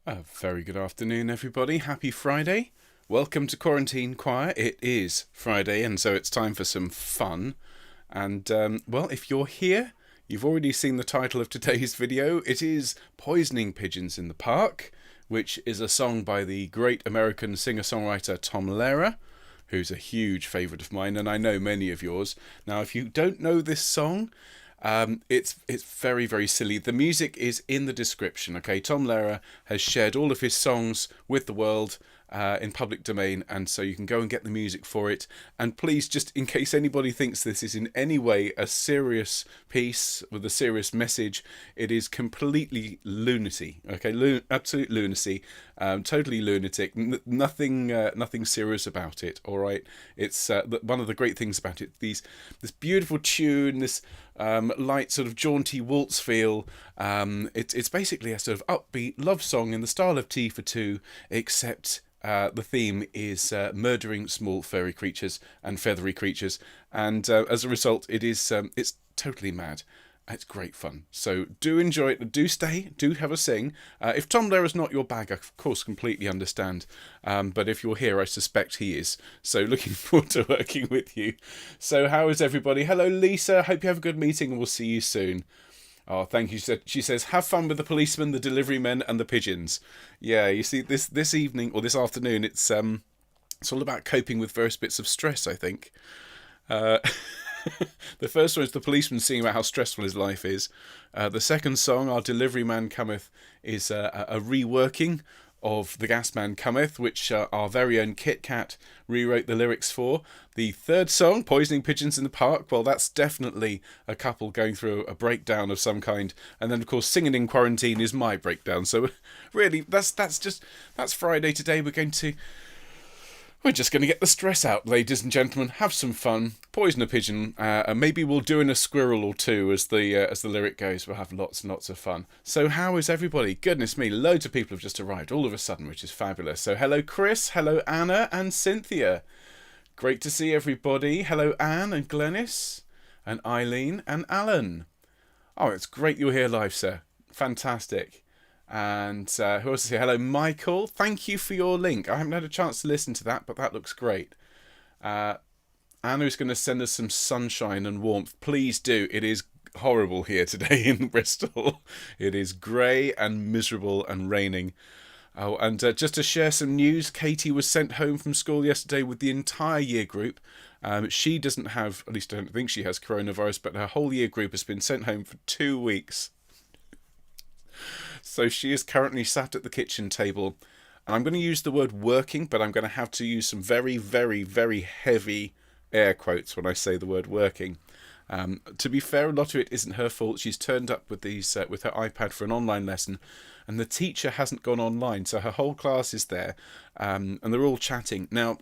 A very good afternoon, everybody. Happy Friday. Welcome to Quarantine Choir. It is Friday, and so it's time for some fun. And, well, if you're here, you've already seen the title of today's video. It is Poisoning Pigeons in the Park, which is a song by the great American singer-songwriter Tom Lehrer, who's a huge favourite of mine, and I know many of yours. Now, if you don't know this song, it's very, very silly. The music is in the description, okay? Tom Lehrer has shared all of his songs with the world in public domain, and so you can go and get the music for it. And please, just in case anybody thinks this is in any way a serious piece with a serious message, it is completely lunacy, okay? Absolute lunacy, totally lunatic. Nothing serious about it. All right, it's one of the great things about it. This beautiful tune, this light sort of jaunty waltz feel. It's basically a sort of upbeat love song in the style of Tea for Two, except the theme is murdering small furry creatures and feathery creatures, and as a result, it's totally mad. It's great fun. So do enjoy it. Do stay. Do have a sing. If Tom Lehrer's not your bag, I of course completely understand. But if you're here, I suspect he is. So looking forward to working with you. So how is everybody? Hello, Lisa. Hope you have a good meeting, and we'll see you soon. Oh, thank you. She says, have fun with the policemen, the delivery men, and the pigeons. Yeah, you see, this evening or this afternoon, it's all about coping with various bits of stress, I think. The first one is the policeman singing about how stressful his life is. The second song, Our Delivery Man Cometh, is a reworking of The Gas Man Cometh, which our very own Kit Kat rewrote the lyrics for. The third song, Poisoning Pigeons in the Park, well, that's definitely a couple going through a breakdown of some kind. And then, of course, Singing in Quarantine is my breakdown. So, really, that's Friday today. We're just going to get the stress out, ladies and gentlemen. Have some fun. Poison a pigeon. And maybe we'll do in a squirrel or two, as the lyric goes. We'll have lots and lots of fun. So how is everybody? Goodness me, loads of people have just arrived all of a sudden, which is fabulous. So hello, Chris. Hello, Anna and Cynthia. Great to see everybody. Hello, Anne and Glenys and Eileen and Alan. Oh, it's great you're here live, sir. Fantastic. And who else is here? Hello, Michael. Thank you for your link. I haven't had a chance to listen to that, but that looks great. Anna's going to send us some sunshine and warmth. Please do. It is horrible here today in Bristol. It is grey and miserable and raining. Oh, and just to share some news, Katie was sent home from school yesterday with the entire year group. She doesn't have, at least I don't think she has coronavirus, but her whole year group has been sent home for 2 weeks. So she is currently sat at the kitchen table, and I'm going to use the word working, but I'm going to have to use some very, very, very heavy air quotes when I say the word working. To be fair, a lot of it isn't her fault. She's turned up with with her iPad for an online lesson, and the teacher hasn't gone online, so her whole class is there, and they're all chatting. Now,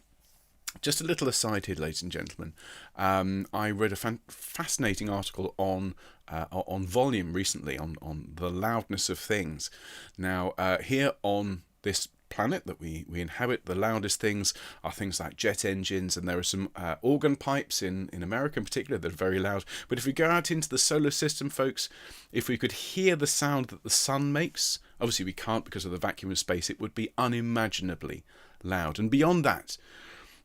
just a little aside here, ladies and gentlemen. I read a fascinating article on volume recently, on the loudness of things. Now, here on this planet that we inhabit, the loudest things are things like jet engines, and there are some organ pipes in America in particular that are very loud. But if we go out into the solar system, folks, if we could hear the sound that the sun makes, obviously we can't because of the vacuum of space, it would be unimaginably loud. And beyond that,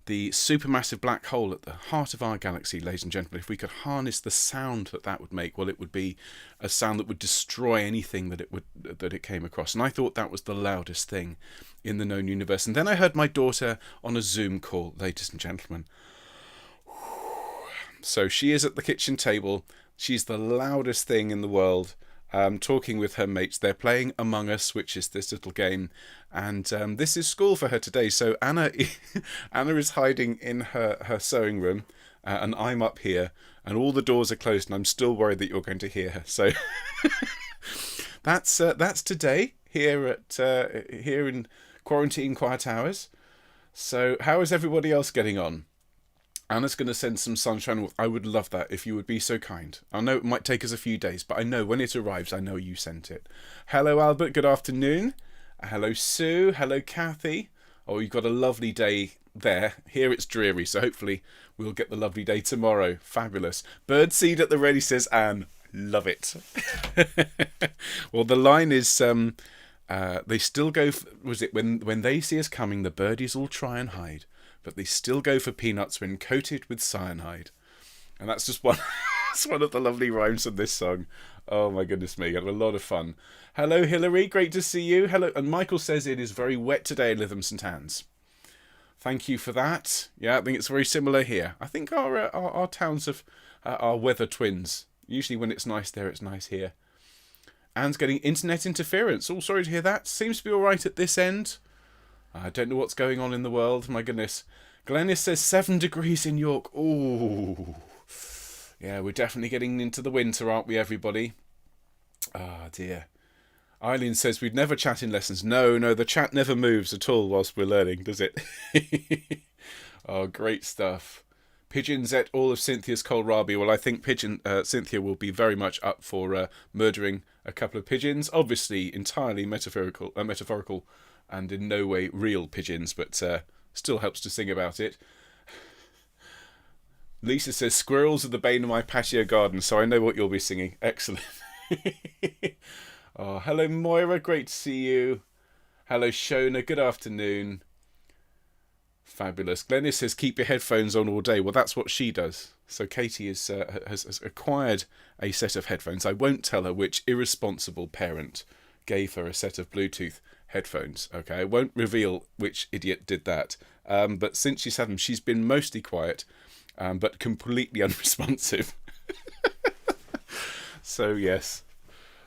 the supermassive black hole at the heart of our galaxy, ladies and gentlemen, if we could harness the sound that would make, well, it would be a sound that would destroy anything that it came across. And I thought that was the loudest thing in the known universe. And then I heard my daughter on a Zoom call, ladies and gentlemen. So she is at the kitchen table. She's the loudest thing in the world. Talking with her mates. They're playing Among Us, which is this little game, and this is school for her today. So Anna is hiding in her sewing room, and I'm up here, and all the doors are closed, and I'm still worried that you're going to hear her. So that's today here in Quarantine Quiet Hours. So how is everybody else getting on? Anna's going to send some sunshine. I would love that if you would be so kind. I know it might take us a few days, but I know when it arrives, I know you sent it. Hello, Albert. Good afternoon. Hello, Sue. Hello, Kathy. Oh, you've got a lovely day there. Here it's dreary, so hopefully we'll get the lovely day tomorrow. Fabulous. Birdseed at the ready, says Anne. Love it. Well, the line is They still go for, was it when they see us coming, the birdies all try and hide, but they still go for peanuts when coated with cyanide. And that's just one, it's one of the lovely rhymes of this song. Oh my goodness me, had a lot of fun. Hello Hilary, great to see you. Hello, and Michael says it is very wet today in Lytham St Anne's. Thank you for that. Yeah, I think it's very similar here. I think our towns are weather twins. Usually when it's nice there, it's nice here. Anne's getting internet interference. Oh, sorry to hear that. Seems to be all right at this end. I don't know what's going on in the world. My goodness. Glennis says 7 degrees in York. Ooh. Yeah, we're definitely getting into the winter, aren't we, everybody? Ah, dear. Eileen says we'd never chat in lessons. No, the chat never moves at all whilst we're learning, does it? Oh, great stuff. Pigeons ate all of Cynthia's kohlrabi. Well, I think Cynthia will be very much up for murdering a couple of pigeons. Obviously, entirely metaphorical, and in no way real pigeons, but still helps to sing about it. Lisa says, squirrels are the bane of my patio garden, so I know what you'll be singing. Excellent. Oh, hello Moira, great to see you. Hello Shona, good afternoon. Fabulous. Glennis says keep your headphones on all day. Well, that's what she does. So Katie has acquired a set of headphones. I won't tell her which irresponsible parent gave her a set of Bluetooth headphones. Okay, I won't reveal which idiot did that. But since she's had them, she's been mostly quiet, but completely unresponsive. So yes.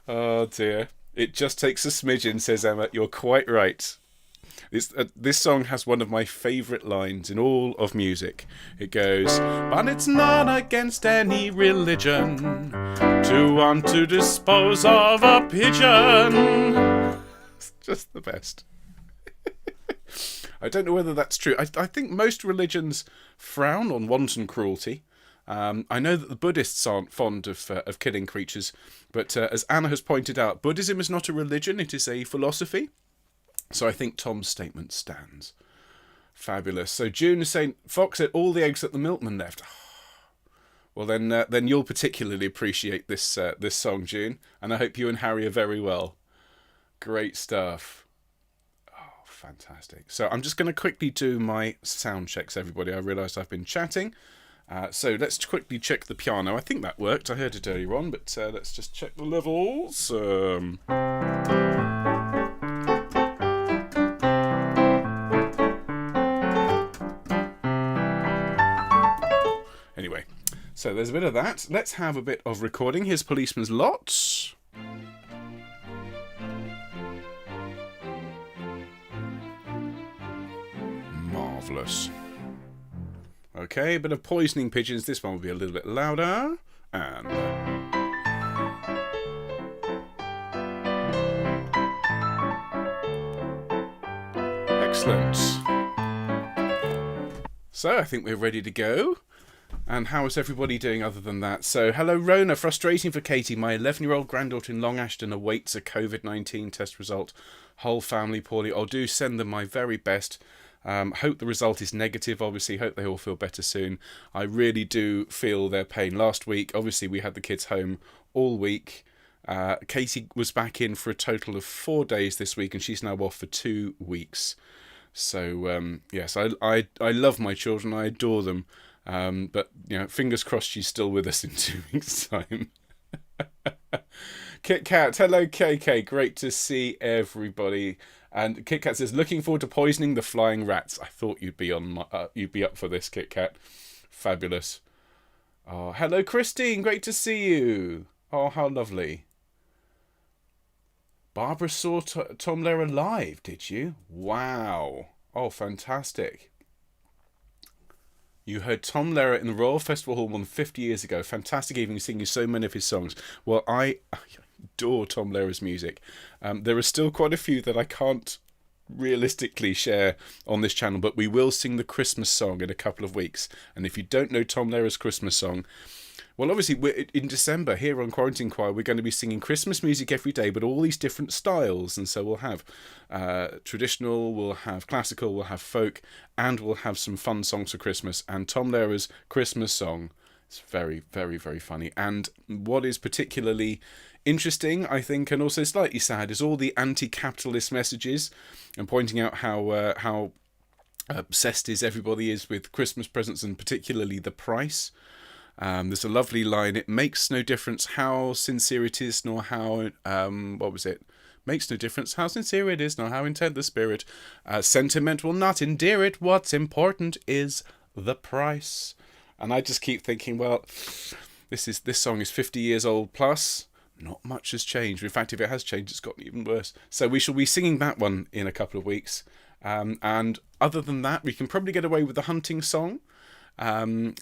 Oh dear. It just takes a smidgen, says Emma. You're quite right. This song has one of my favourite lines in all of music. It goes, but it's not against any religion to want to dispose of a pigeon. It's just the best. I don't know whether that's true. I think most religions frown on wanton cruelty. I know that the Buddhists aren't fond of killing creatures, but as Anna has pointed out, Buddhism is not a religion, it is a philosophy. So I think Tom's statement stands. Fabulous. So June is saying, Fox ate all the eggs that the milkman left. Well, then you'll particularly appreciate this song, June, and I hope you and Harry are very well. Great stuff. Oh, fantastic. So I'm just going to quickly do my sound checks, everybody. I realised I've been chatting. So let's quickly check the piano. I think that worked. I heard it earlier on, but let's just check the levels. Anyway, so there's a bit of that. Let's have a bit of recording. Here's Policeman's Lot. Marvellous. Okay, a bit of Poisoning Pigeons. This one will be a little bit louder. And excellent. So I think we're ready to go. And how is everybody doing other than that? So, hello Rona, frustrating for Katie. My 11-year-old granddaughter in Long Ashton awaits a COVID-19 test result. Whole family poorly. I'll do send them my very best. Hope the result is negative, obviously. Hope they all feel better soon. I really do feel their pain. Last week, obviously, we had the kids home all week. Katie was back in for a total of 4 days this week, and she's now off for 2 weeks. So, yes, I love my children. I adore them. But, you know, fingers crossed she's still with us in 2 weeks' time. Kit Kat, hello KK, great to see everybody. And Kit Kat says, looking forward to poisoning the flying rats. I thought you'd be you'd be up for this, Kit Kat. Fabulous. Oh, hello Christine, great to see you. Oh, how lovely. Barbara saw Tom Lehrer live, did you? Wow. Oh, fantastic. You heard Tom Lehrer in the Royal Festival Hall more than 50 years ago. Fantastic evening singing so many of his songs. Well, I adore Tom Lehrer's music. There are still quite a few that I can't realistically share on this channel, but we will sing the Christmas song in a couple of weeks. And if you don't know Tom Lehrer's Christmas song, well, obviously, in December here on Quarantine Choir, we're going to be singing Christmas music every day, but all these different styles. And so we'll have traditional, we'll have classical, we'll have folk, and we'll have some fun songs for Christmas. And Tom Lehrer's Christmas song It's very, very, very funny. And what is particularly interesting, I think, and also slightly sad, is all the anti-capitalist messages and pointing out how obsessed everybody is with Christmas presents and particularly the price. There's a lovely line: "It makes no difference how sincere it is, nor how what was it? Makes no difference how sincere it is, nor how intent the spirit. Sentiment will not endear it. What's important is the price." And I just keep thinking, well, this song is 50 years old plus. Not much has changed. In fact, if it has changed, it's gotten even worse. So we shall be singing that one in a couple of weeks. And other than that, we can probably get away with the hunting song.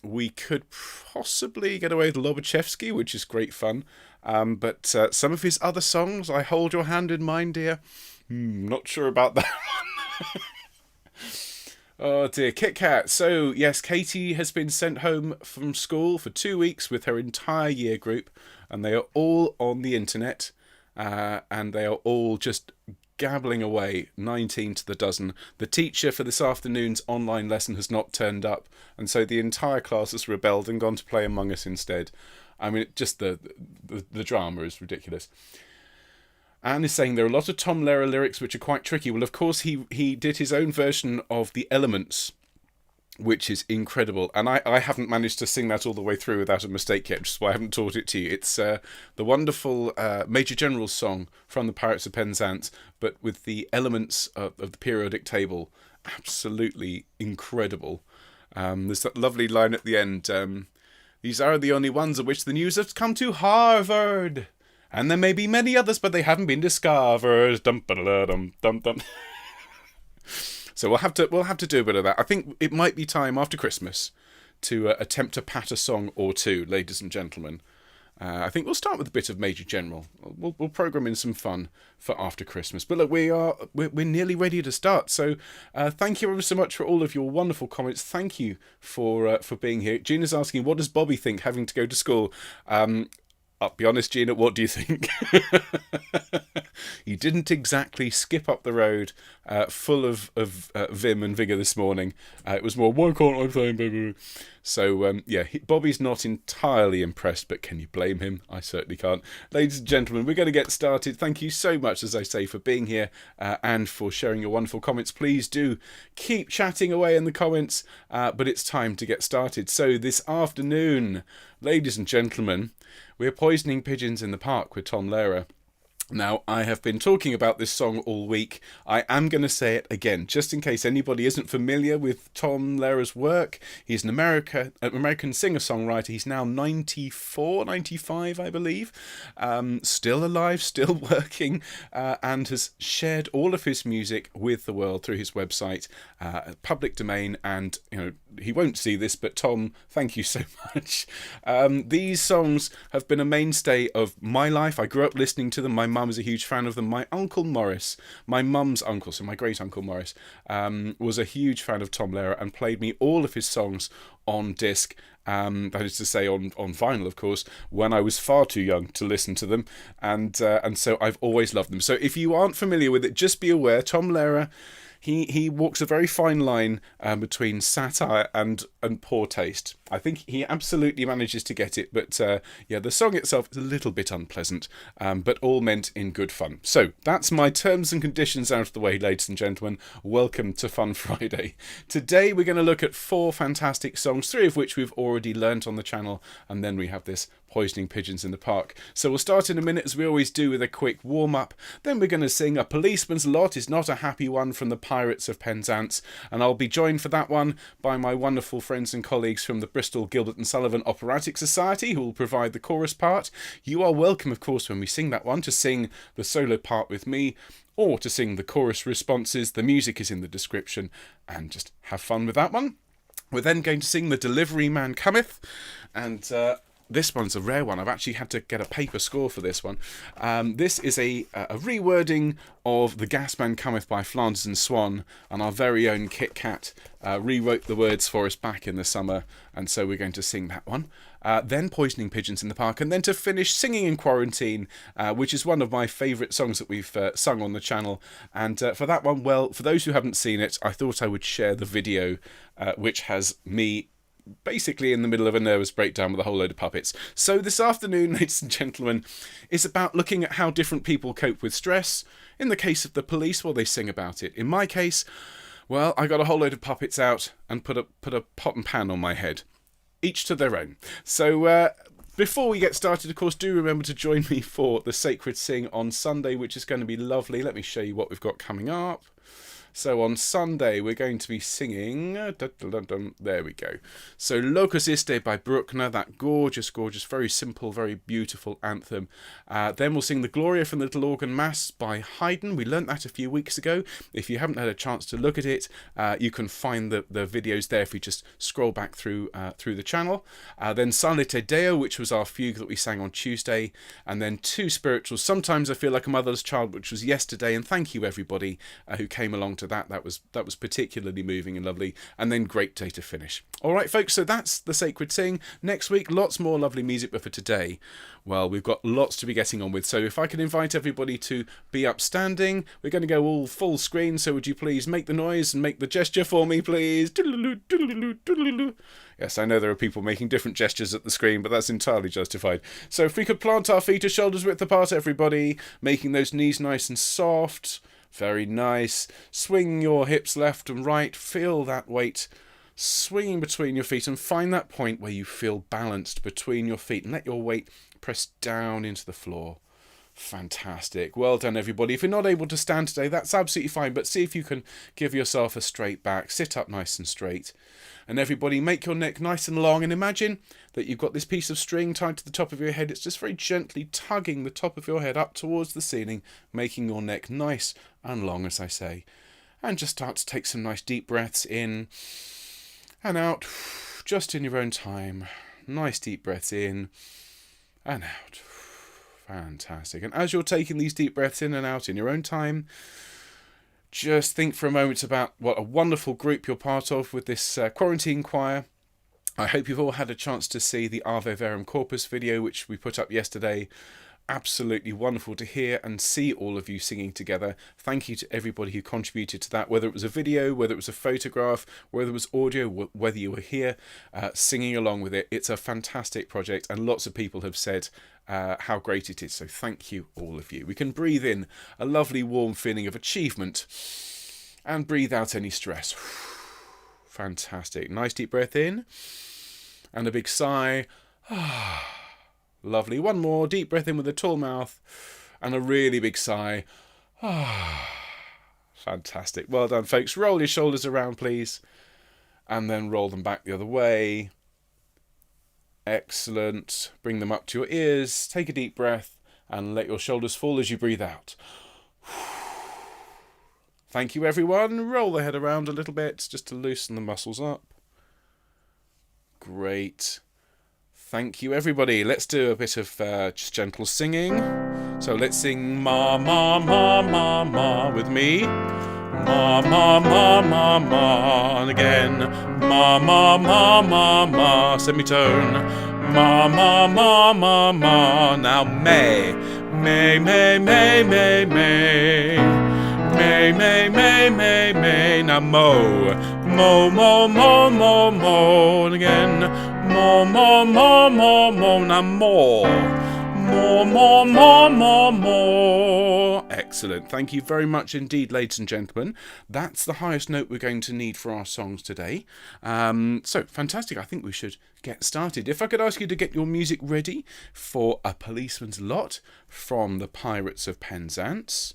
We could possibly get away with Lobachevsky, which is great fun. But some of his other songs, I Hold Your Hand in Mine, Dear, not sure about that one. Oh dear, Kit Kat. So yes, Katie has been sent home from school for 2 weeks with her entire year group, and they are all on the internet, and they are all just gabbling away, 19 to the dozen. The teacher for this afternoon's online lesson has not turned up, and so the entire class has rebelled and gone to play Among Us instead. I mean, just the drama is ridiculous. Anne is saying there are a lot of Tom Lehrer lyrics which are quite tricky. Well, of course, he did his own version of The Elements, which is incredible. And I haven't managed to sing that all the way through without a mistake yet, which is why I haven't taught it to you. It's the wonderful Major General's song from the Pirates of Penzance, but with the elements of the periodic table. Absolutely incredible. There's that lovely line at the end. These are the only ones of which the news has come to Harvard. And there may be many others, but they haven't been discovered. Dum ba dum dum dum. So we'll have to do a bit of that. I think it might be time after Christmas to attempt to pat a song or two, ladies and gentlemen. I think we'll start with a bit of Major General. We'll program in some fun for after Christmas. But look, we're nearly ready to start. So thank you ever so much for all of your wonderful comments. Thank you for being here. Gina's asking, what does Bobby think having to go to school? I'll be honest, Gina, what do you think? He didn't exactly skip up the road full of vim and vigour this morning. It was more, why can't I play, baby? So, Bobby's not entirely impressed, but can you blame him? I certainly can't. Ladies and gentlemen, we're going to get started. Thank you so much, as I say, for being here and for sharing your wonderful comments. Please do keep chatting away in the comments, but it's time to get started. So this afternoon, ladies and gentlemen, we're poisoning pigeons in the park with Tom Lehrer. Now, I have been talking about this song all week. I am going to say it again, just in case anybody isn't familiar with Tom Lehrer's work. He's an American singer-songwriter. He's now 94, 95, I believe. Still alive, still working, and has shared all of his music with the world through his website, public domain. And, he won't see this, but Tom, thank you so much. These songs have been a mainstay of my life. I grew up listening to them. My mum is a huge fan of them. My Uncle Morris, my mum's uncle, so my great Uncle Morris, was a huge fan of Tom Lehrer and played me all of his songs on disc, that is to say on vinyl, of course, when I was far too young to listen to them, and so I've always loved them. So if you aren't familiar with it, just be aware, Tom Lehrer, he walks a very fine line between satire and poor taste. I think he absolutely manages to get it, but the song itself is a little bit unpleasant, but all meant in good fun. So that's my terms and conditions out of the way, ladies and gentlemen. Welcome to Fun Friday. Today we're going to look at 4 fantastic songs, 3 of which we've already learnt on the channel, and then we have this Poisoning Pigeons in the Park. So we'll start in a minute, as we always do, with a quick warm-up. Then we're going to sing A Policeman's Lot Is Not a Happy One from the Pirates of Penzance, and I'll be joined for that one by my wonderful friends and colleagues from the Bristol Gilbert and Sullivan Operatic Society, who will provide the chorus part. You are welcome, of course, when we sing that one, to sing the solo part with me, or to sing the chorus responses. The music is in the description, and just have fun with that one. We're then going to sing The Delivery Man Cometh, and this one's a rare one. I've actually had to get a paper score for this one. This is a rewording of The Gas Man Cometh by Flanders and Swan, and our very own Kit Kat rewrote the words for us back in the summer, and so we're going to sing that one. Then Poisoning Pigeons in the Park, and then to finish, Singing in Quarantine, which is one of my favourite songs that we've sung on the channel. And for that one, well, for those who haven't seen it, I thought I would share the video, which has me basically in the middle of a nervous breakdown with a whole load of puppets. So this afternoon, ladies and gentlemen, is about looking at how different people cope with stress. In the case of the police, well, they sing about it. In my case, well, I got a whole load of puppets out and put a pot and pan on my head. Each to their own. So before we get started, of course, do remember to join me for the Sacred Sing on Sunday, which is going to be lovely. Let me show you what we've got coming up. So on Sunday, we're going to be singing... there we go. So Locus Iste by Bruckner, that gorgeous, gorgeous, very simple, very beautiful anthem. Then we'll sing the Gloria from the Little Organ Mass by Haydn. We learnt that a few weeks ago. If you haven't had a chance to look at it, you can find the videos there if you just scroll back through the channel. Then Sale Te Deo, which was our fugue that we sang on Tuesday. And then two spirituals. Sometimes I Feel Like a Motherless Child, which was yesterday. And thank you, everybody who came along to that. That was particularly moving and lovely. And then Great Day to finish. All right, folks, so that's the Sacred Sing. Next week, lots more lovely music, but for today, well, we've got lots to be getting on with. So if I can invite everybody to be upstanding, we're going to go all full screen. So would you please make the noise and make the gesture for me, please? Yes, I know there are people making different gestures at the screen, but that's entirely justified. So if we could plant our feet a shoulders width apart, everybody, making those knees nice and soft. Very nice. Swing your hips left and right. Feel that weight swinging between your feet and find that point where you feel balanced between your feet and let your weight press down into the floor. Fantastic. Well done, everybody. If you're not able to stand today, that's absolutely fine, but see if you can give yourself a straight back. Sit up nice and straight. And everybody, make your neck nice and long and imagine that you've got this piece of string tied to the top of your head. It's just very gently tugging the top of your head up towards the ceiling, making your neck nice and long, as I say. And just start to take some nice deep breaths in and out, just in your own time. Nice deep breaths in and out. Fantastic. And as you're taking these deep breaths in and out in your own time, just think for a moment about what a wonderful group you're part of with this quarantine choir. I hope you've all had a chance to see the Ave Verum Corpus video, which we put up yesterday. Absolutely wonderful to hear and see all of you singing together. Thank you to everybody who contributed to that, whether it was a video, whether it was a photograph, whether it was audio, whether you were here singing along with it. It's a fantastic project and lots of people have said how great it is. So thank you, all of you. We can breathe in a lovely warm feeling of achievement and breathe out any stress. Fantastic. Nice deep breath in and a big sigh. Lovely. One more deep breath in with a tall mouth and a really big sigh. Fantastic. Well done, folks. Roll your shoulders around, please, and then roll them back the other way. Excellent. Bring them up to your ears. Take a deep breath and let your shoulders fall as you breathe out. Thank you, everyone. Roll the head around a little bit just to loosen the muscles up. Great. Thank you, everybody. Let's do a bit of just gentle singing. So let's sing Ma, Ma, Ma, Ma, Ma with me. Ma, Ma, Ma, Ma, Ma. And again. Ma, Ma, Ma, Ma, Ma. Semitone. Ma, Ma, Ma, Ma, Ma. Now May. May, May, May, May, May. May, May, May, May, May. Now Mo. Mo, Mo, Mo, Mo, Mo. And again. Mo, Mo, Mo, Mo, Mo. Now more. More, more, more, more, more. Excellent. Thank you very much indeed, ladies and gentlemen. That's the highest note we're going to need for our songs today. So, fantastic. I think we should get started. If I could ask you to get your music ready for A Policeman's Lot from the Pirates of Penzance.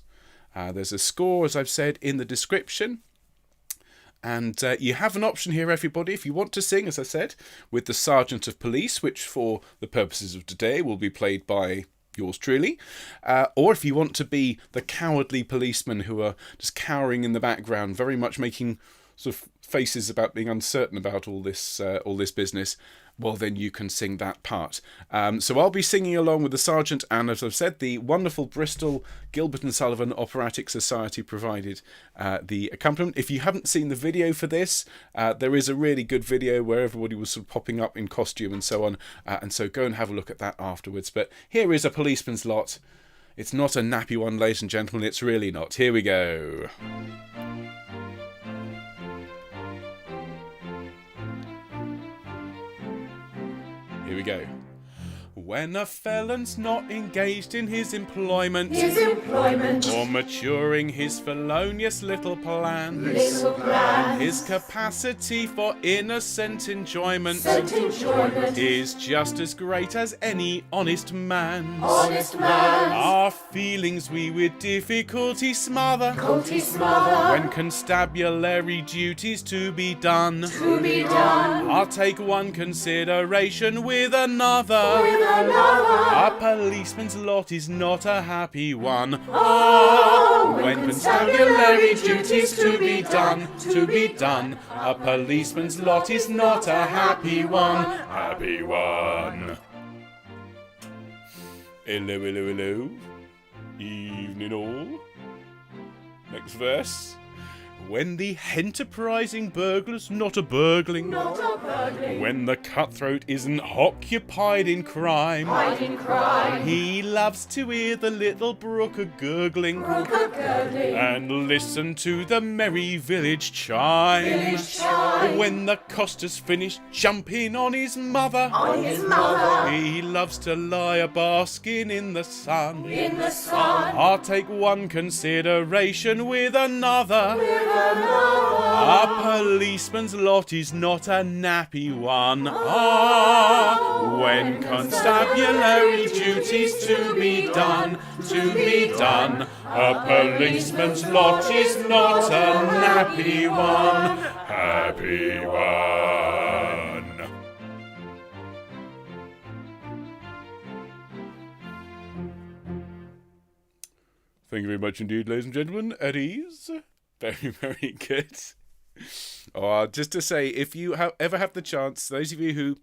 There's a score, as I've said, in the description. And you have an option here, everybody, if you want to sing, as I said, with the Sergeant of Police, which for the purposes of today will be played by yours truly. Or if you want to be the cowardly policemen who are just cowering in the background, very much making sort of faces about being uncertain about all this business, well, then you can sing that part. So I'll be singing along with the Sergeant, and as I've said, the wonderful Bristol Gilbert and Sullivan Operatic Society provided the accompaniment. If you haven't seen the video for this, there is a really good video where everybody was sort of popping up in costume and so on, and so go and have a look at that afterwards. But here is A Policeman's Lot. It's not a nappy one, ladies and gentlemen, it's really not. Here we go. we go. When a felon's not engaged in his employment, or maturing his felonious little plans, his capacity for innocent enjoyment, is just as great as any honest man's. Our feelings we with difficulty smother, when constabulary duties to be done. I'll take one consideration with another. A policeman's lot is not a happy one. When constabulary duties to be done, a policeman's lot is not a happy one. Happy one. Hello, hello, hello. Evening all. Next verse. When the enterprising burglar's not a burgling, when the cutthroat isn't occupied in crime, he loves to hear the little brook a-gurgling, and listen to the merry village chime. When the coster's finished jumping on his mother, he loves to lie a-basking in the sun. I'll take one consideration with another. A policeman's lot is not a nappy one. When constabulary duties to be done, a policeman's lot is not a nappy one. Happy one. Thank you very much indeed, ladies and gentlemen. At ease. Very, very good. Just to say, if you ever have the chance, those of you who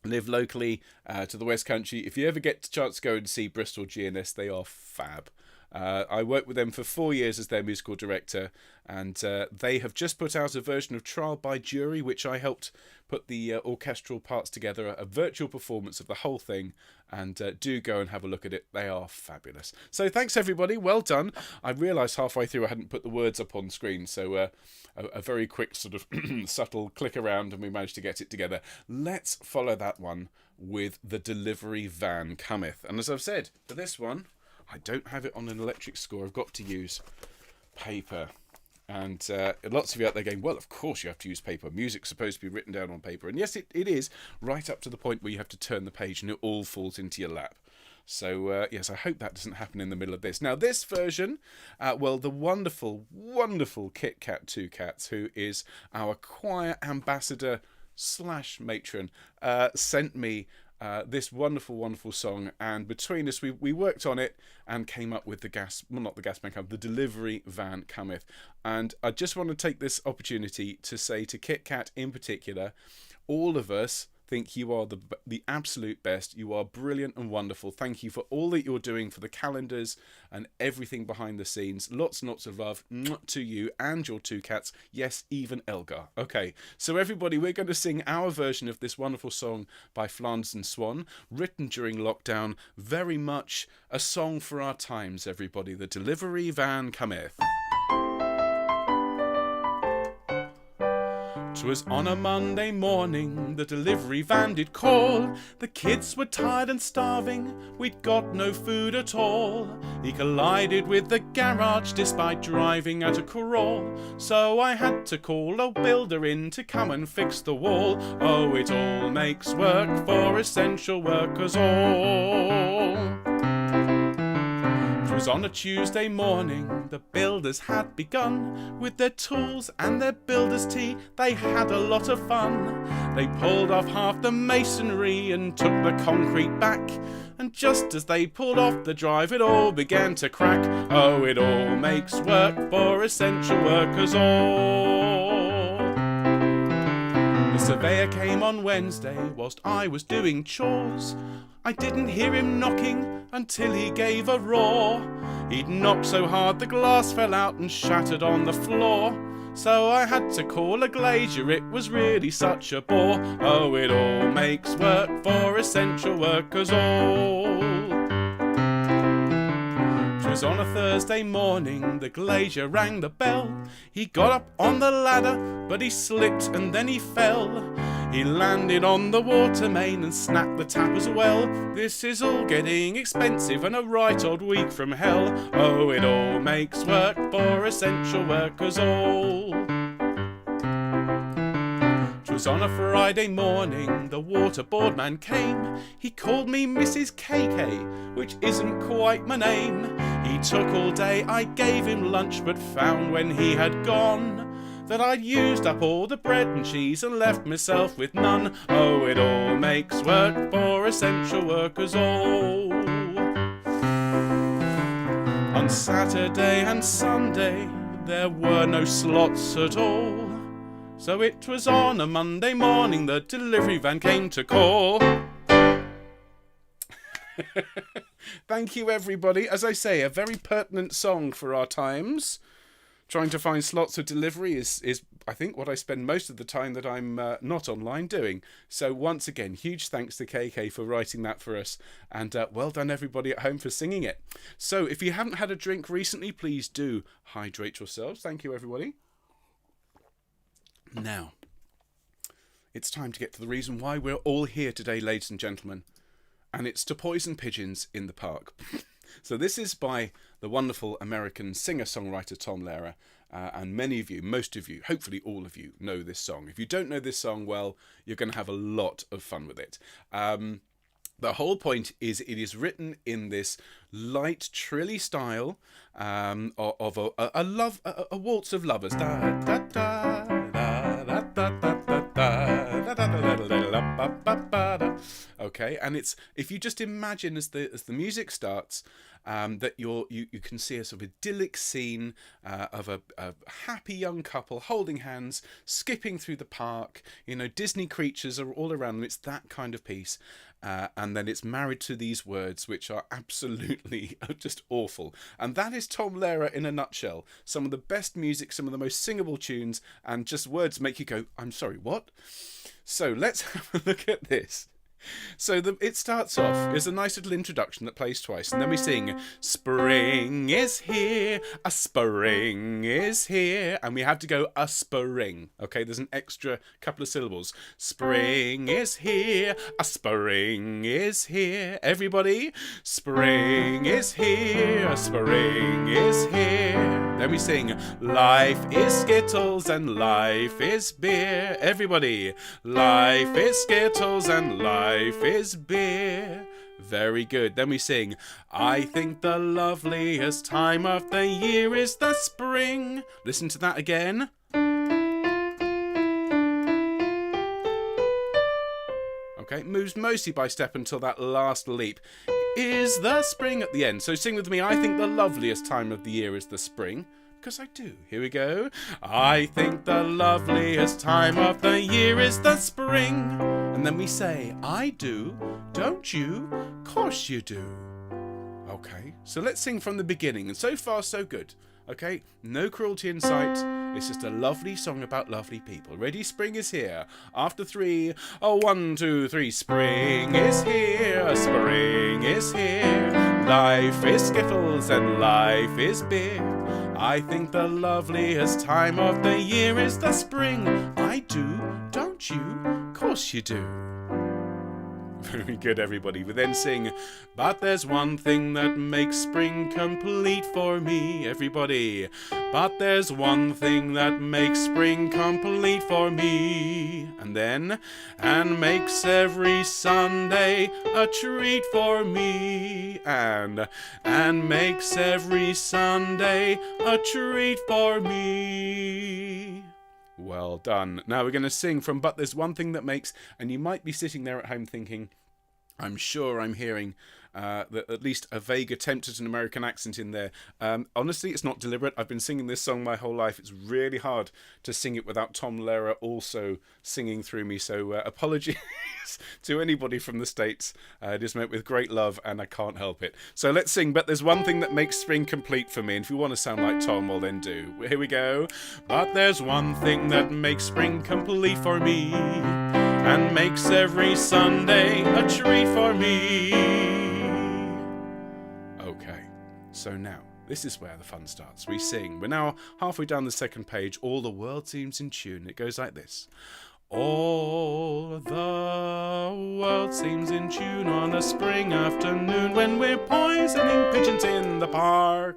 live locally to the West Country, if you ever get the chance to go and see Bristol GNS, they are fab. I worked with them for 4 years as their musical director, and they have just put out a version of Trial by Jury, which I helped put the orchestral parts together, a virtual performance of the whole thing, and do go and have a look at it. They are fabulous. So thanks everybody, well done. I realised halfway through I hadn't put the words up on screen, so a very quick sort of subtle click around and we managed to get it together. Let's follow that one with the delivery van cometh. And as I've said, for this one, I don't have it on an electric score. I've got to use paper. And lots of you out there going, well, of course you have to use paper. Music's supposed to be written down on paper. And yes, it is, right up to the point where you have to turn the page and it all falls into your lap. So, yes, I hope that doesn't happen in the middle of this. Now, this version, well, the wonderful, wonderful Kit Kat Two Cats, who is our choir ambassador / matron, sent me this wonderful, wonderful song, and between us we worked on it and came up with the the delivery van cometh. And I just want to take this opportunity to say to Kit Kat in particular, all of us think you are the absolute best. You are brilliant and wonderful. Thank you for all that you're doing for the calendars and everything behind the scenes. Lots and lots of love to you and your two cats. Yes, even Elgar. Okay, so everybody, we're going to sing our version of this wonderful song by Flanders and Swan, written during lockdown. Very much a song for our times, everybody. The delivery van cometh. 'Twas on a Monday morning, the delivery van did call. The kids were tired and starving, we'd got no food at all. He collided with the garage despite driving at a crawl. So I had to call a builder in to come and fix the wall. Oh, it all makes work for essential workers all. 'Twas on a Tuesday morning, the builders had begun. With their tools and their builder's tea, they had a lot of fun. They pulled off half the masonry and took the concrete back. And just as they pulled off the drive, it all began to crack. Oh, it all makes work for essential workers all. The surveyor came on Wednesday whilst I was doing chores. I didn't hear him knocking until he gave a roar. He'd knocked so hard the glass fell out and shattered on the floor. So I had to call a glazier, it was really such a bore. Oh, it all makes work for essential workers all. 'Twas on a Thursday morning, the glazier rang the bell. He got up on the ladder, but he slipped and then he fell. He landed on the water main and snapped the tap as well. This is all getting expensive and a right odd week from hell. Oh, it all makes work for essential workers all. 'Twas on a Friday morning, the waterboard man came. He called me Mrs. KK, which isn't quite my name. He took all day, I gave him lunch, but found when he had gone that I'd used up all the bread and cheese and left myself with none. Oh, it all makes work for essential workers all. On Saturday and Sunday, there were no slots at all. So it was on a Monday morning the delivery van came to call. Thank you, everybody. As I say, a very pertinent song for our times. Trying to find slots of delivery is I think, what I spend most of the time that I'm not online doing. So once again, huge thanks to KK for writing that for us. And well done, everybody at home, for singing it. So if you haven't had a drink recently, please do hydrate yourselves. Thank you, everybody. Now, it's time to get to the reason why we're all here today, ladies and gentlemen. And it's to poison pigeons in the park. So this is by the wonderful American singer-songwriter Tom Lehrer. And many of you, most of you, hopefully all of you, know this song. If you don't know this song, well, you're going to have a lot of fun with it. The whole point is it is written in this light, trilly style of a waltz of lovers. Da, da, da, da, da, da, da, da, da. Okay, and it's, if you just imagine as the music starts, that you can see a sort of idyllic scene of a happy young couple holding hands, skipping through the park. You know, Disney creatures are all around them. It's that kind of piece. And then it's married to these words, which are absolutely just awful. And that is Tom Lehrer in a nutshell. Some of the best music, some of the most singable tunes, and just words make you go, I'm sorry, what? So let's have a look at this. So it starts off, there's a nice little introduction that plays twice, and then we sing, spring is here, a spring is here, and we have to go a spring. Okay, there's an extra couple of syllables. Spring is here, a spring is here. Everybody, spring is here, a spring is here. Then we sing, life is Skittles and life is beer. Everybody, life is Skittles and life is beer. Very good. Then we sing, I think the loveliest time of the year is the spring. Listen to that again. Okay, moves mostly by step until that last leap. Is the spring at the end. So sing with me, I think the loveliest time of the year is the spring. Because I do. Here we go. I think the loveliest time of the year is the spring. And then we say, I do, don't you? Course you do. Okay, so let's sing from the beginning. And so far, so good. Okay, no cruelty in sight. It's just a lovely song about lovely people. Ready? Spring is here. After three, 1, 2, 3. Spring is here. Spring is here. Life is Skittles and life is beer. I think the loveliest time of the year is the spring. I do, don't you? Course you do. Very good, everybody. We then sing, but there's one thing that makes spring complete for me. Everybody. But there's one thing that makes spring complete for me. And then, and makes every Sunday a treat for me. And makes every Sunday a treat for me. Well done. Now we're going to sing from But There's One Thing That Makes, and you might be sitting there at home thinking, I'm sure I'm hearing at least a vague attempt at an American accent in there. Honestly, it's not deliberate. I've been singing this song my whole life. It's really hard to sing it without Tom Lehrer also singing through me. So apologies to anybody from the States. It is meant with great love, and I can't help it. So let's sing, But There's One Thing That Makes Spring Complete for Me. And if you want to sound like Tom, well then do. Here we go. But there's one thing that makes spring complete for me, and makes every Sunday a treat for me. Okay, so now, this is where the fun starts. We sing. We're now halfway down the second page. All the world seems in tune. It goes like this. All the world seems in tune on a spring afternoon when we're poisoning pigeons in the park.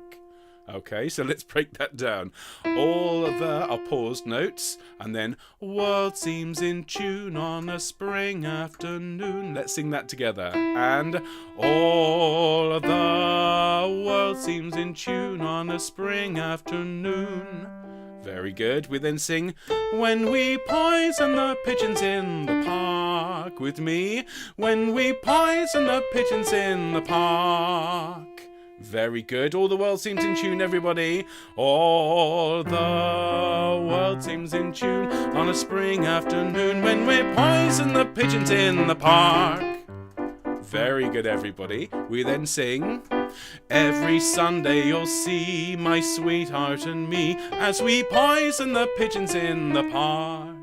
Okay, so let's break that down. All of the are paused notes, and then world seems in tune on a spring afternoon. Let's sing that together. And all of the world seems in tune on a spring afternoon. Very good. We then sing, when we poison the pigeons in the park. With me, when we poison the pigeons in the park. Very good. All the world seems in tune, everybody. All the world seems in tune on a spring afternoon when we poison the pigeons in the park. Very good, everybody. We then sing, every Sunday you'll see my sweetheart and me as we poison the pigeons in the park.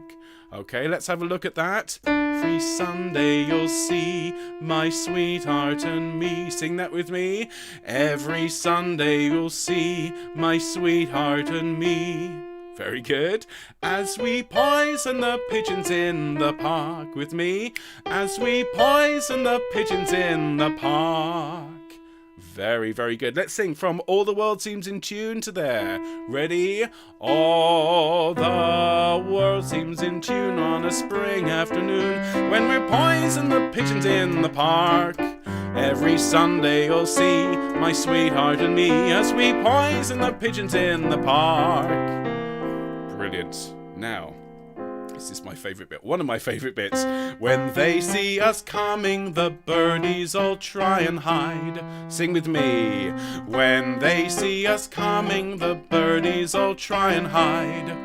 Okay, let's have a look at that. Every Sunday you'll see my sweetheart and me. Sing that with me. Every Sunday you'll see my sweetheart and me. Very good. As we poison the pigeons in the park. With me. As we poison the pigeons in the park. Very, very good. Let's sing from All the World Seems in Tune to there. Ready? All the world seems in tune on a spring afternoon when we're poisoning the pigeons in the park. Every Sunday you'll see my sweetheart and me as we poison the pigeons in the park. Brilliant. Now, this is my favourite bit, one of my favourite bits. When they see us coming, the birdies all try and hide. Sing with me. When they see us coming, the birdies all try and hide.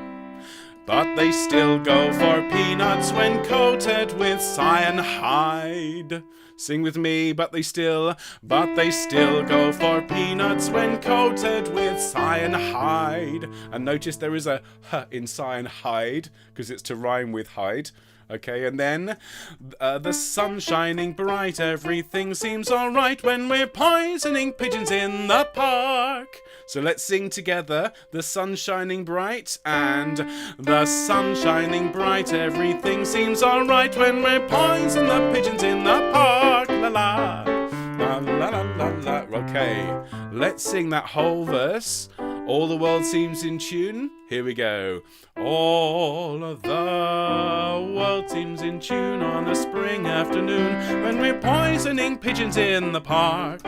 But they still go for peanuts when coated with cyanide. Sing with me, but they still go for peanuts when coated with cyanide. And notice there is a h in cyanide because it's to rhyme with hide. Okay, and then the sun shining bright, everything seems alright when we're poisoning pigeons in the park. So let's sing together, the sun shining bright, and the sun shining bright, everything seems alright when we're poisoning the pigeons in the park. La la, la la la la la. Okay, let's sing that whole verse. All the world seems in tune. Here we go. All of the world seems in tune on a spring afternoon when we're poisoning pigeons in the park.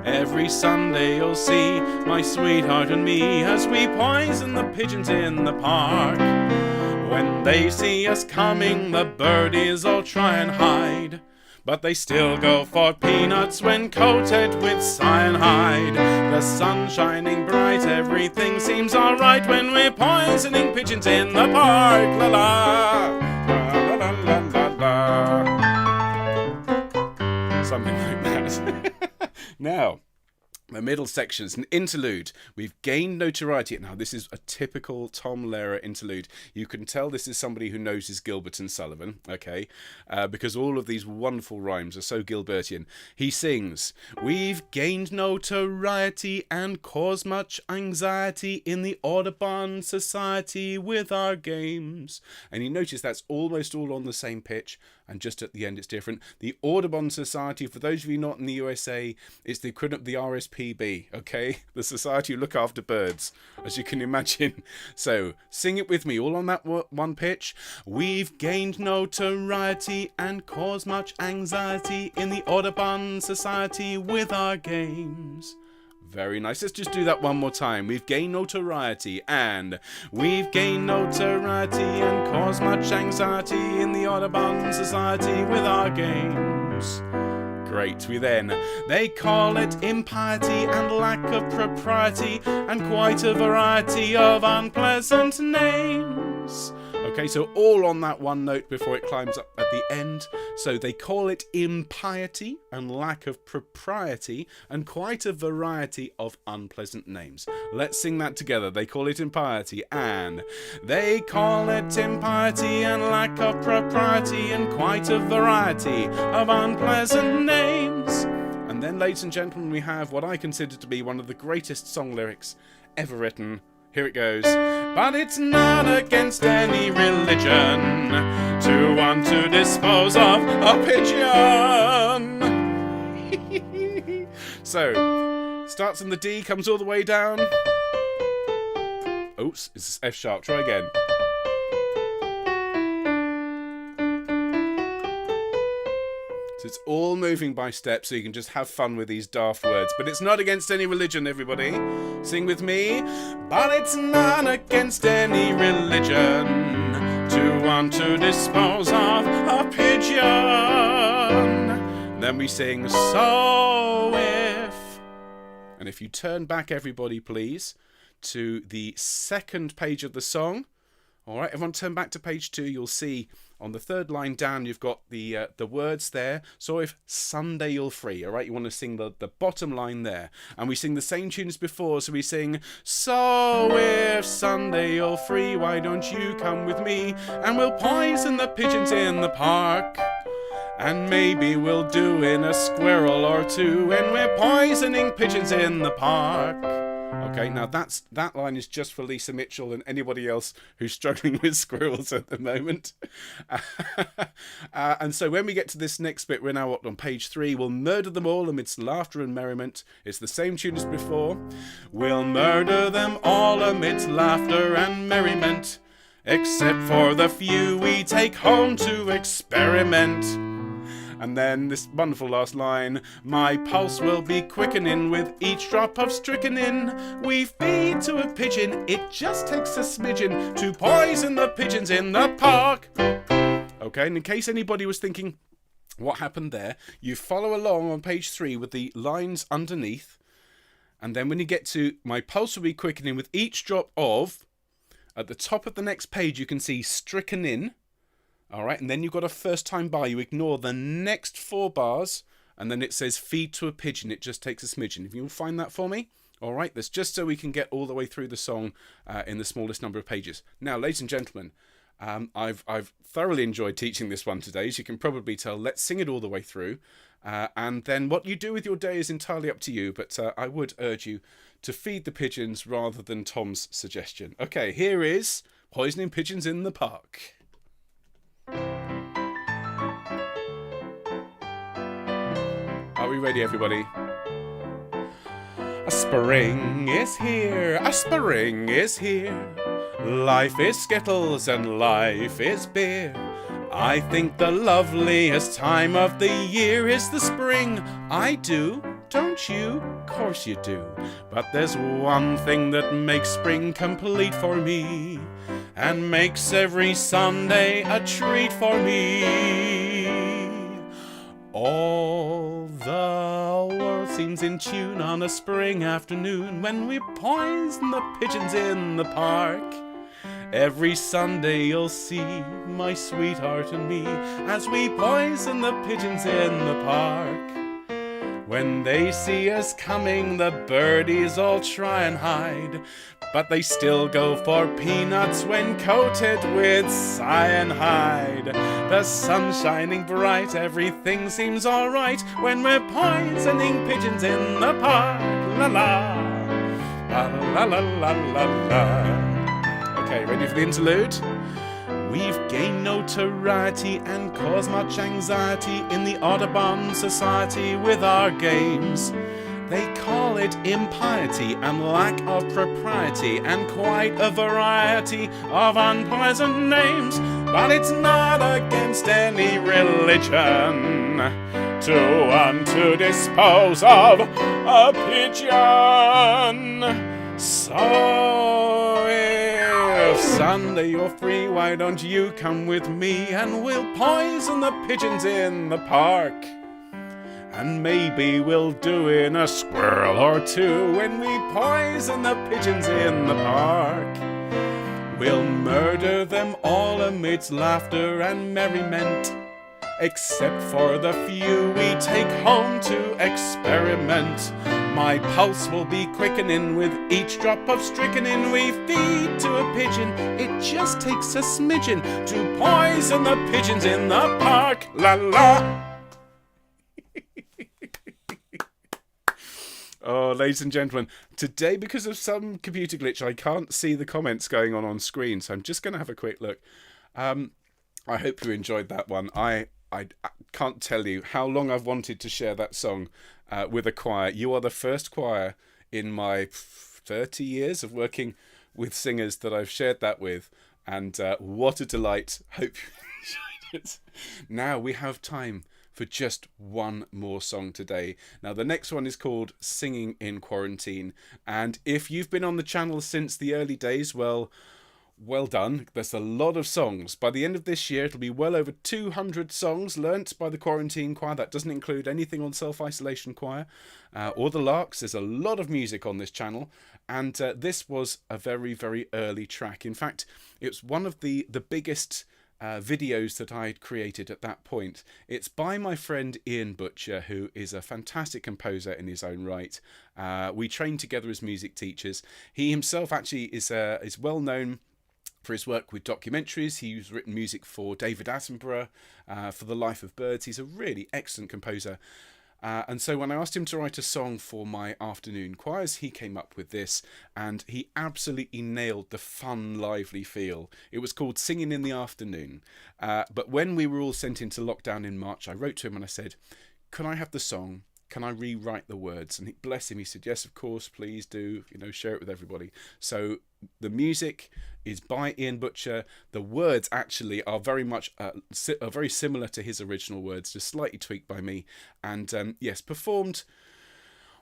Every Sunday you'll see my sweetheart and me as we poison the pigeons in the park. When they see us coming, the birdies all try and hide. But they still go for peanuts when coated with cyanide. The sun shining bright, everything seems alright when we're poisoning pigeons in the park. La la, la la la la la. Something like that. Now, the middle section is an interlude. We've gained notoriety. Now, this is a typical Tom Lehrer interlude. You can tell this is somebody who knows his Gilbert and Sullivan, okay? Because all of these wonderful rhymes are so Gilbertian. He sings, we've gained notoriety and caused much anxiety in the Audubon Society with our games. And you notice that's almost all on the same pitch, and just at the end it's different. The Audubon Society, for those of you not in the USA, is the equivalent of the RSPB, okay? The Society who look after birds, as you can imagine. So, sing it with me, all on that one pitch. We've gained notoriety and caused much anxiety in the Audubon Society with our games. Very nice. Let's just do that one more time. We've gained notoriety and we've gained notoriety and caused much anxiety in the Audubon Society with our games. Great. They call it impiety and lack of propriety and quite a variety of unpleasant names. Okay, so all on that one note before it climbs up at the end. So they call it impiety and lack of propriety and quite a variety of unpleasant names. Let's sing that together. They call it impiety and they call it impiety and lack of propriety and quite a variety of unpleasant names. And then, ladies and gentlemen, we have what I consider to be one of the greatest song lyrics ever written. Here it goes. But it's not against any religion to want to dispose of a pigeon. So, starts in the D, comes all the way down. Oops, it's F sharp. Try again. So it's all moving by steps, so you can just have fun with these daft words. But it's not against any religion, everybody. Sing with me. But it's not against any religion to want to dispose of a pigeon. Then we sing, so if. And if you turn back, everybody, please, to the second page of the song. All right, everyone turn back to page 2. You'll see on the third line down, you've got the words there. So if Sunday you're free, all right, you want to sing the bottom line there. And we sing the same tune as before. So we sing, so if Sunday you're free, why don't you come with me? And we'll poison the pigeons in the park. And maybe we'll do in a squirrel or two when we're poisoning pigeons in the park. Okay, now that line is just for Lisa Mitchell and anybody else who's struggling with squirrels at the moment. And so when we get to this next bit, we're now on page 3. We'll murder them all amidst laughter and merriment. It's the same tune as before. We'll murder them all amidst laughter and merriment, except for the few we take home to experiment. And then this wonderful last line, my pulse will be quickening with each drop of strychnine we feed to a pigeon. It just takes a smidgen to poison the pigeons in the park. Okay, and in case anybody was thinking what happened there, you follow along on page 3 with the lines underneath. And then when you get to my pulse will be quickening with each drop of, at the top of the next page you can see strychnine. All right, and then you've got a first time bar. You ignore the next 4 bars, and then it says feed to a pigeon. It just takes a smidgen. If you'll find that for me. All right, that's just so we can get all the way through the song in the smallest number of pages. Now, ladies and gentlemen, I've thoroughly enjoyed teaching this one today, as you can probably tell. Let's sing it all the way through. And then what you do with your day is entirely up to you, but I would urge you to feed the pigeons rather than Tom's suggestion. Okay, here is Poisoning Pigeons in the Park. Are we ready, everybody? A spring is here, a spring is here. Life is skittles and life is beer. I think the loveliest time of the year is the spring. I do, don't you? Course you do. But there's one thing that makes spring complete for me, and makes every Sunday a treat for me. All the world seems in tune on a spring afternoon when we poison the pigeons in the park. Every Sunday you'll see my sweetheart and me as we poison the pigeons in the park. When they see us coming, the birdies all try and hide, but they still go for peanuts when coated with cyanide. The sun's shining bright, everything seems alright when we're poisoning pigeons in the park. La la, la la la la la la. Okay, ready for the interlude? We've gained notoriety and caused much anxiety in the Audubon Society with our games. They call it impiety and lack of propriety and quite a variety of unpleasant names. But it's not against any religion to want to dispose of a pigeon. So if Sunday you're free, why don't you come with me and we'll poison the pigeons in the park. And maybe we'll do in a squirrel or two when we poison the pigeons in the park. We'll murder them all amidst laughter and merriment, except for the few we take home to experiment. My pulse will be quickening with each drop of strychnine we feed to a pigeon. It just takes a smidgen to poison the pigeons in the park. La la. Oh, ladies and gentlemen, today, because of some computer glitch, I can't see the comments going on screen, so I'm just going to have a quick look. I hope you enjoyed that one. I can't tell you how long I've wanted to share that song with a choir. You are the first choir in my 30 years of working with singers that I've shared that with, and what a delight. Hope you enjoyed it. Now we have time for just one more song today. Now the next one is called Singing in Quarantine, and if you've been on the channel since the early days, well done. There's a lot of songs. By the end of this year, it'll be well over 200 songs learnt by the Quarantine Choir. That doesn't include anything on Self-Isolation Choir or the Larks. There's a lot of music on this channel, and this was a very, very early track. In fact, it's one of the biggest videos that I'd created at that point. It's by my friend Ian Butcher, who is a fantastic composer in his own right. We trained together as music teachers. He himself actually is well known for his work with documentaries. He's written music for David Attenborough, for The Life of Birds. He's a really excellent composer. And so when I asked him to write a song for my afternoon choirs, he came up with this, and he absolutely nailed the fun, lively feel. It was called Singing in the Afternoon. But when we were all sent into lockdown in March, I wrote to him and I said, can I have the song? Can I rewrite the words? And bless him, he said, yes, of course, please do, share it with everybody. So the music is by Ian Butcher. The words actually are very much very similar to his original words, just slightly tweaked by me. And yes, performed.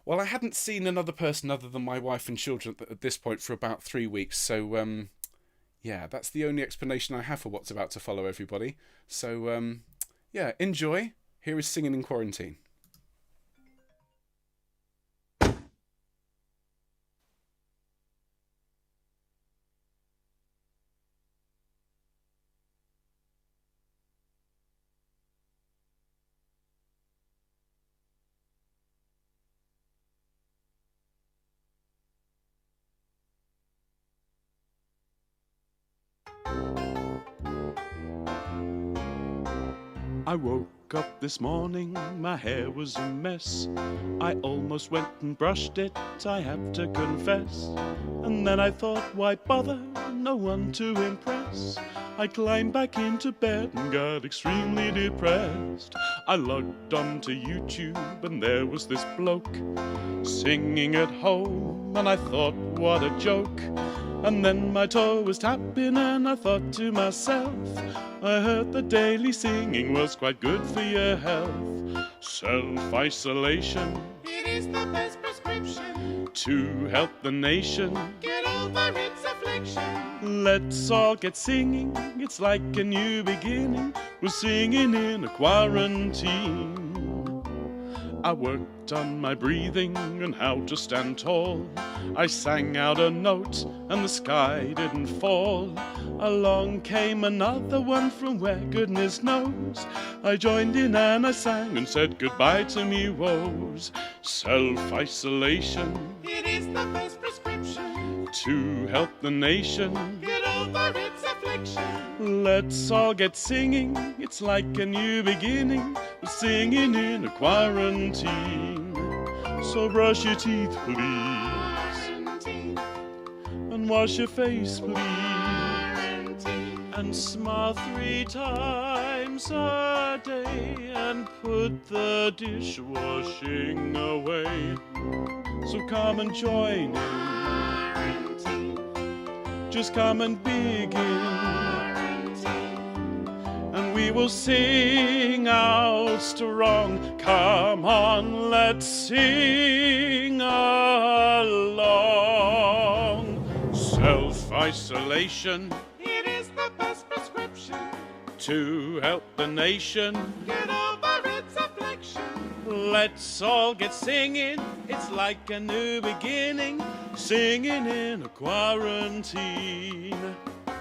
Well, I hadn't seen another person other than my wife and children at this point for about 3 weeks. So yeah, that's the only explanation I have for what's about to follow, everybody. So yeah, enjoy. Here is Singing in Quarantine. I woke up this morning, my hair was a mess. I almost went and brushed it, I have to confess. And then I thought, why bother, no one to impress. I climbed back into bed and got extremely depressed. I logged onto YouTube and there was this bloke singing at home, and I thought, what a joke. And then my toe was tapping and I thought to myself, I heard the daily singing was quite good for your health. Self-isolation, it is the best prescription to help the nation get over its affliction. Let's all get singing, it's like a new beginning. We're singing in a quarantine. I worked on my breathing and how to stand tall. I sang out a note and the sky didn't fall. Along came another one from where goodness knows. I joined in and I sang and said goodbye to me woes. Self-isolation, It is the best prescription to help the nation get over its affliction. Let's all get singing, it's like a new beginning. We're singing in a quarantine. So brush your teeth, please, Quarantine, and wash your face, please, quarantine, and smile 3 times a day, and put the dishwashing away. So come and join in, quarantine, just come and begin, and we will sing out strong. Come on, let's sing along. Self-isolation It is the best prescription to help the nation. get over its affliction. Let's all get singing, it's like a new beginning. Singing in a quarantine.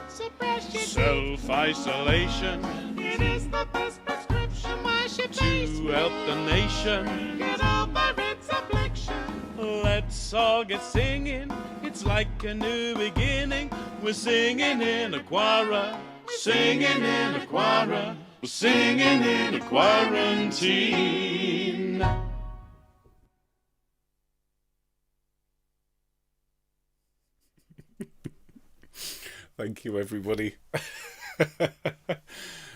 So brush your teeth. Self-isolation It is the best prescription. Wash your face, to help the nation. get over its affliction. Let's all get singing, it's like a new beginning. We're singing in a choir, singing in a choir, we're singing in a quarantine. Thank you, everybody.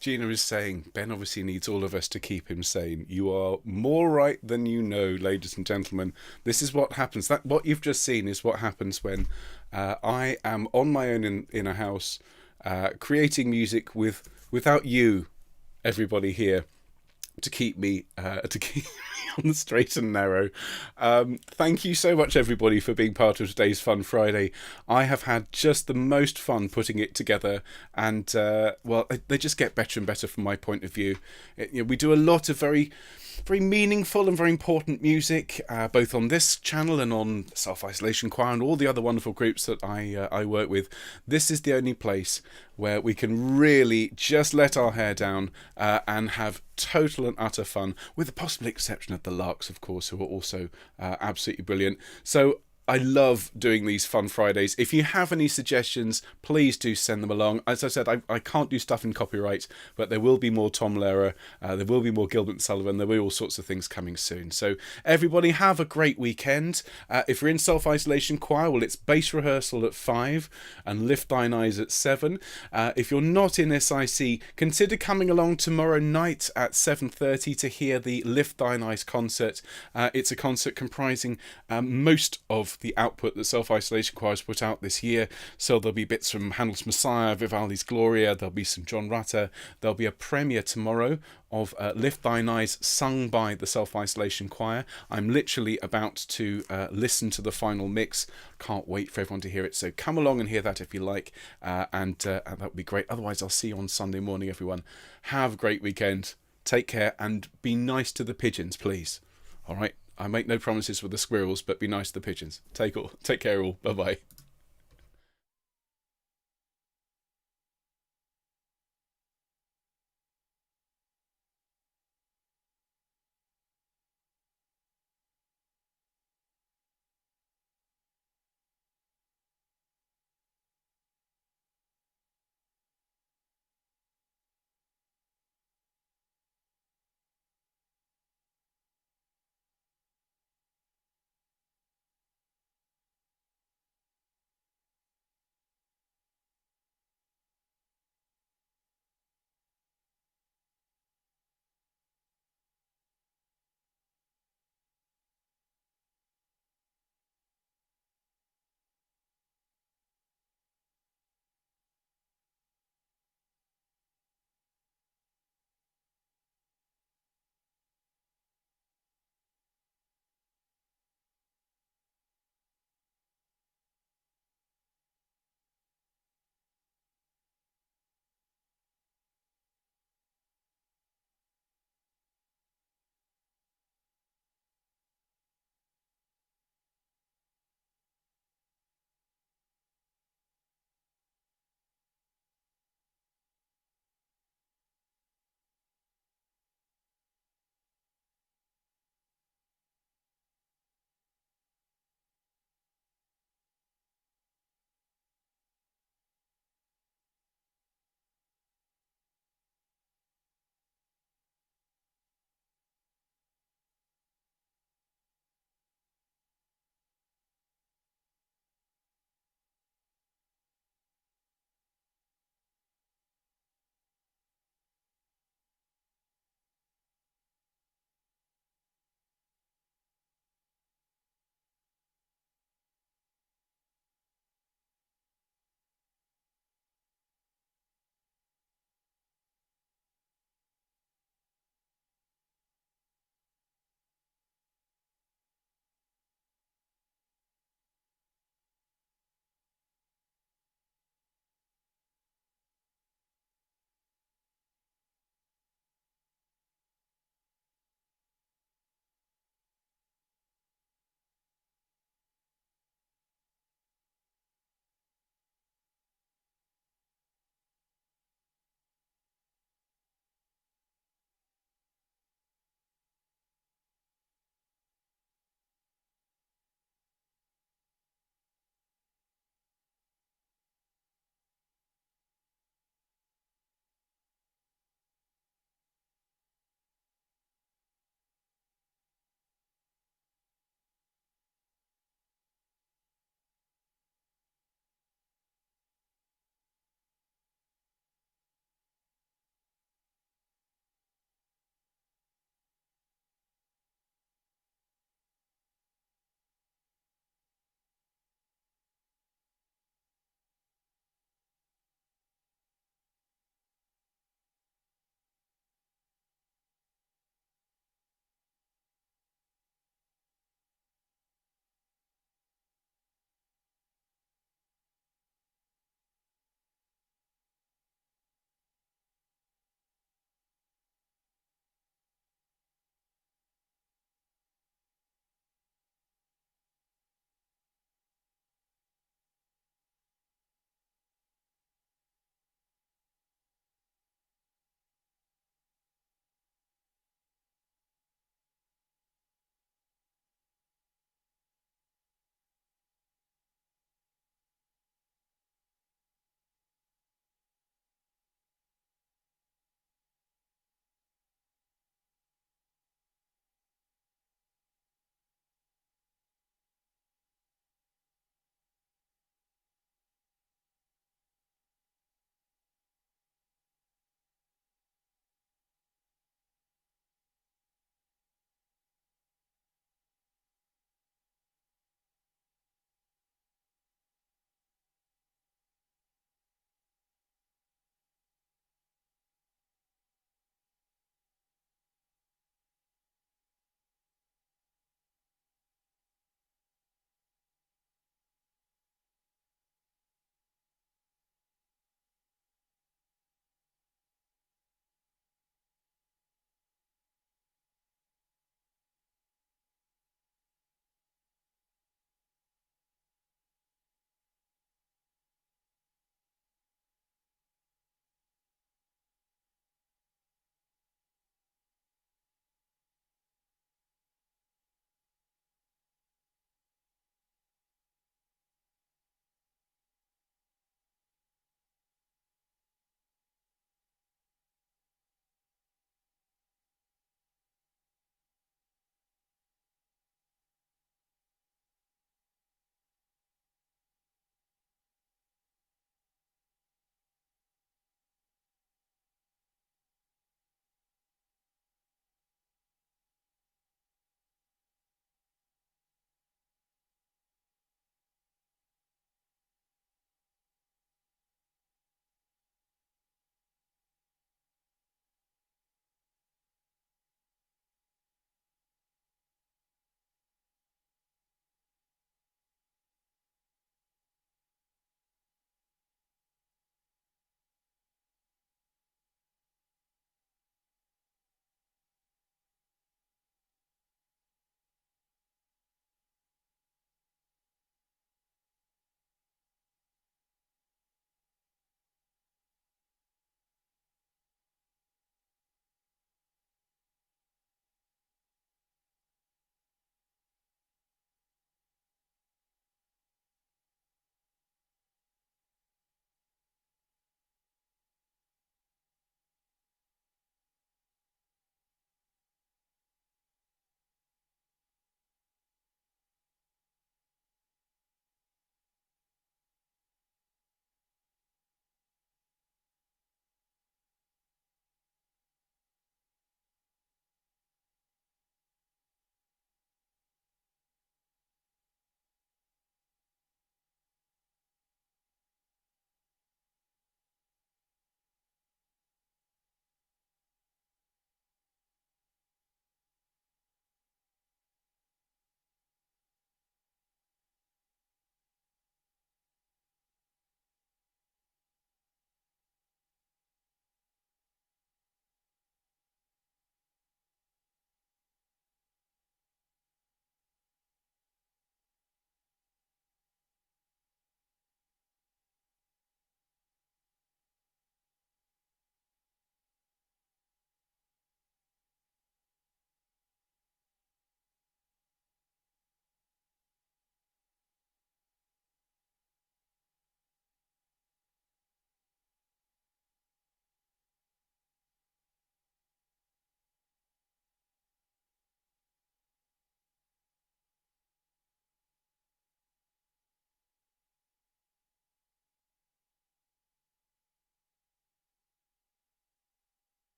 Gina is saying, Ben obviously needs all of us to keep him sane. You are more right than you know, ladies and gentlemen. This is what happens. That what you've just seen is what happens when I am on my own in a house, creating music without you, everybody here, to keep me on the straight and narrow. Thank you so much, everybody, for being part of today's Fun Friday. I have had just the most fun putting it together, and well, they just get better and better from my point of view. We do a lot of very meaningful and very important music, both on this channel and on Self-Isolation Choir and all the other wonderful groups that I work with. This is the only place where we can really just let our hair down and have total and utter fun, with the possible exception of the Larks, of course, who are also absolutely brilliant. So I love doing these Fun Fridays. If you have any suggestions, please do send them along. As I said, I can't do stuff in copyright, but there will be more Tom Lehrer, there will be more Gilbert and Sullivan, there will be all sorts of things coming soon. So everybody have a great weekend. If you're in Self-Isolation Choir, well, it's bass rehearsal at 5 and Lift Thine Eyes at 7. If you're not in SIC, consider coming along tomorrow night at 7:30 to hear the Lift Thine Eyes concert. It's a concert comprising most of the output that Self-Isolation Choir has put out this year. So there'll be bits from Handel's Messiah, Vivaldi's Gloria, there'll be some John Rutter, there'll be a premiere tomorrow of Lift Thine Eyes sung by the Self-Isolation Choir. I'm literally about to listen to the final mix. Can't wait for everyone to hear it, so come along and hear that if you like, and that would be great. Otherwise, I'll see you on Sunday morning, everyone. Have a great weekend, take care, and be nice to the pigeons, please. All right, I make no promises with the squirrels, but be nice to the pigeons. Take care all. Bye bye.